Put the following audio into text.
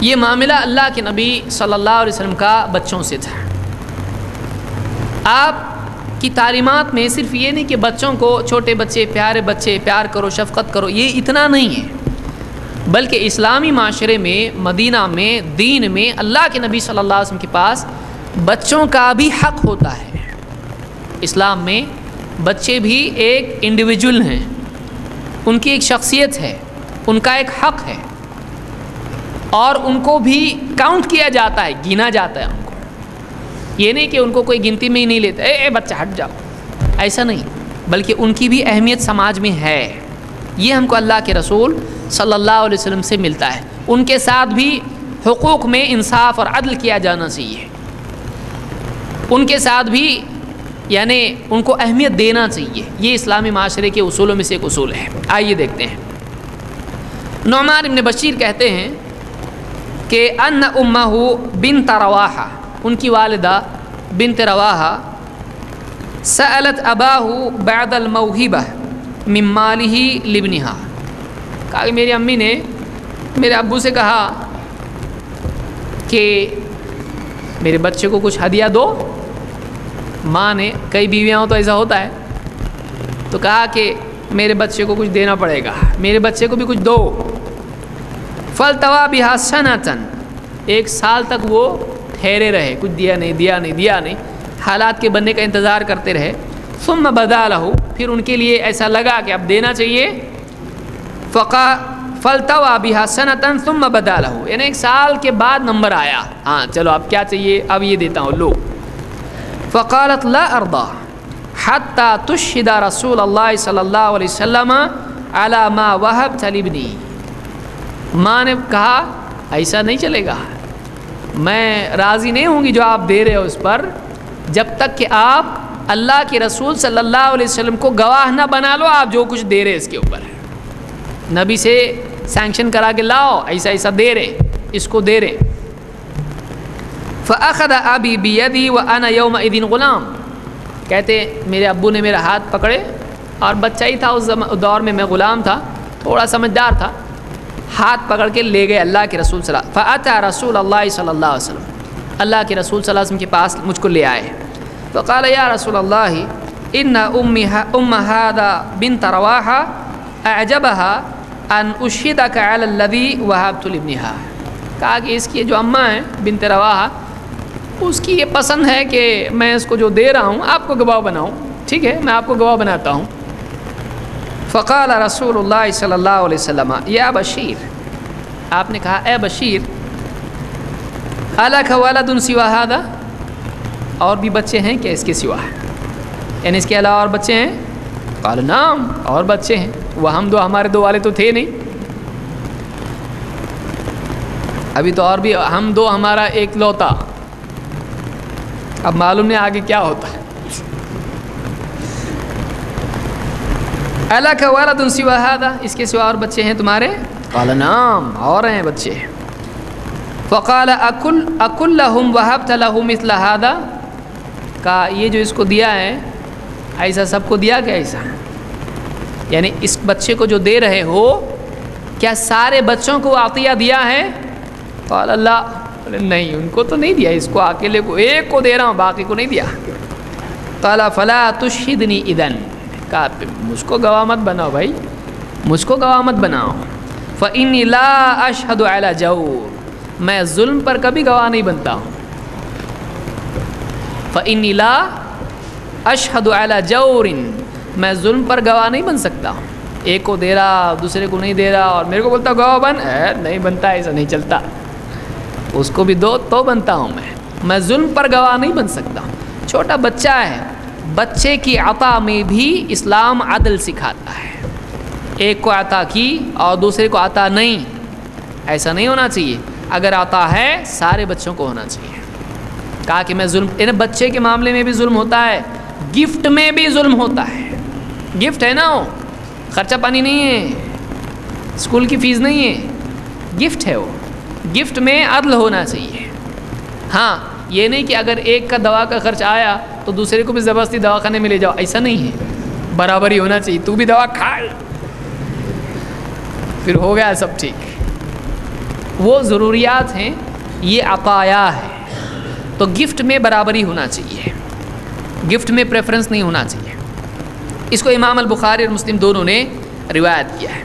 یہ معاملہ اللہ کے نبی صلی اللہ علیہ وسلم کا بچوں سے تھا۔ آپ کی تعلیمات میں صرف یہ نہیں کہ بچوں کو، چھوٹے بچے، پیارے بچے، پیار کرو، شفقت کرو، یہ اتنا نہیں ہے، بلکہ اسلامی معاشرے میں، مدینہ میں، دین میں اللہ کے نبی صلی اللہ علیہ وسلم کے پاس بچوں کا بھی حق ہوتا ہے۔ اسلام میں بچے بھی ایک انڈیویجول ہیں، ان کی ایک شخصیت ہے، ان کا ایک حق ہے، اور ان کو بھی کاؤنٹ کیا جاتا ہے، گنا جاتا ہے ان کو۔ یہ نہیں کہ ان کو کوئی گنتی میں ہی نہیں لیتا، اے بچہ ہٹ جاؤ، ایسا نہیں، بلکہ ان کی بھی اہمیت سماج میں ہے۔ یہ ہم کو اللہ کے رسول صلی اللہ علیہ وسلم سے ملتا ہے۔ ان کے ساتھ بھی حقوق میں انصاف اور عدل کیا جانا چاہیے، ان کے ساتھ بھی یعنی ان کو اہمیت دینا چاہیے۔ یہ اسلامی معاشرے کے اصولوں میں سے ایک اصول ہے۔ آئیے دیکھتے ہیں۔ نعمان بن بشیر کہتے ہیں کہ ان امہ بنت رواحہ، ان کی والدہ بنت رواحہ، سألت اباہ بعد الموہبہ من مالہ لابنہا، کہا کہ میری امی نے میرے ابو سے کہا کہ میرے بچے کو کچھ ہدیہ دو۔ ماں نے، کئی بیویاں ہوں تو ایسا ہوتا ہے، تو کہا کہ میرے بچے کو کچھ دینا پڑے گا، میرے بچے کو بھی کچھ دو۔ فالتوا بہا سنتن، ایک سال تک وہ ٹھہرے رہے، کچھ دیا نہیں، دیا نہیں، دیا نہیں، حالات کے بننے کا انتظار کرتے رہے۔ ثم بدا لہ، پھر ان کے لیے ایسا لگا کہ اب دینا چاہیے۔ فالتوا بہا سنتن ثم بدا لہ، یعنی ایک سال کے بعد نمبر آیا، ہاں چلو اب کیا چاہیے، اب یہ دیتا ہوں، لو۔ فقالت لا ارضى حتى تشهد رسول اللہ صلی اللہ علیہ وسلم على ما وهبت لابنی، ماں نے کہا ایسا نہیں چلے گا، میں راضی نہیں ہوں گی جو آپ دے رہے ہو اس پر، جب تک کہ آپ اللہ کے رسول صلی اللہ علیہ وسلم کو گواہ نہ بنا لو آپ جو کچھ دے رہے اس کے اوپر، نبی سے سینکشن کرا کے لاؤ ایسا ایسا دے رہے، اس کو دے رہے۔ فأخذ ابی بیدی وانا یومئذ غلام، کہتے میرے ابو نے میرا ہاتھ پکڑے، اور بچہ ہی تھا اس دور میں غلام تھا، تھوڑا سمجھدار تھا، ہاتھ پکڑ کے لے گئے اللہ کے رسول صلی اللہ علیہ وسلم۔ فأتى رسول اللہ صلی اللہ علیہ وسلم، اللہ کے رسول صلی اللہ علیہ وسلم کے پاس مجھ کو لے آئے۔ فقال یا رسول اللہ ان ام هذا بنت رواحہ اعجبها ان اشهدك على الذي وهبت لابنها، کہا کہ اس کی جو اماں ہیں بنت رواحہ، اس کی یہ پسند ہے کہ میں اس کو جو دے رہا ہوں آپ کو گواہ بناؤں، ٹھیک ہے میں آپ کو گواہ بناتا ہوں۔ فقال رسول اللہ صلی اللہ علیہ وسلم یا بشیر، آپ نے کہا اے بشیر، الک ولد سوا ھذا، اور بھی بچے ہیں کیا اس کے سوا، یعنی اس کے علاوہ اور بچے ہیں؟ قال نعم، اور بچے ہیں، وہ ہم دو، ہمارے دو والے تو تھے نہیں، ابھی تو اور بھی ہم دو، ہمارا ایک لوتا، اب معلوم نہیں آگے کیا ہوتا ہے۔ الک ولد سوا ھذا، اس کے سوا اور بچے ہیں تمہارے؟ قال نعم، اور ہیں بچے۔ فقال اکل لہم وہبت لہ مثل ھذا، کہا یہ جو اس کو دیا ہے ایسا سب کو دیا کیا ایسا، یعنی اس بچے کو جو دے رہے ہو کیا سارے بچوں کو عطیہ دیا ہے؟ قال اللہ، نہیں ان کو تو نہیں دیا، اس کو اکیلے کو، ایک کو دے رہا ہوں باقی کو نہیں دیا۔ قال فلا تشہدنی اذن، کہا مجھ کو گواہ مت بناؤ بھائی، مجھ کو گواہ مت بناؤ۔ فانی لا اشہد علی جور، میں ظلم پر کبھی گواہ نہیں بنتا ہوں۔ فانی لا اشہد علی جور، میں ظلم پر گواہ نہیں بن سکتا ہوں، ایک کو دے رہا دوسرے کو نہیں دے رہا اور میرے کو بولتا گواہ بن، نہیں بنتا، ایسا نہیں چلتا، اس کو بھی دو تو بنتا ہوں میں ظلم پر گواہ نہیں بن سکتا ہوں۔ چھوٹا بچہ ہے، بچے کی عطا میں بھی اسلام عدل سکھاتا ہے، ایک کو عطا کی اور دوسرے کو عطا نہیں، ایسا نہیں ہونا چاہیے، اگر عطا ہے سارے بچوں کو ہونا چاہیے۔ کہا کہ میں ظلم، بچے کے معاملے میں بھی ظلم ہوتا ہے، گفٹ میں بھی ظلم ہوتا ہے، گفٹ ہے نا، وہ خرچہ پانی نہیں ہے، اسکول کی فیس نہیں ہے، گفٹ ہے، وہ گفٹ میں عدل ہونا چاہیے۔ ہاں یہ نہیں کہ اگر ایک کا دوا کا خرچ آیا تو دوسرے کو بھی زبردستی دواخانے میں لے جاؤ، ایسا نہیں ہے، برابری ہونا چاہیے، تو بھی دوا کھا پھر ہو گیا سب ٹھیک۔ وہ ضروریات ہیں، یہ عطایا ہے، تو گفٹ میں برابری ہونا چاہیے، گفٹ میں پریفرنس نہیں ہونا چاہیے۔ اس کو امام البخاری اور مسلم دونوں نے روایت کیا ہے۔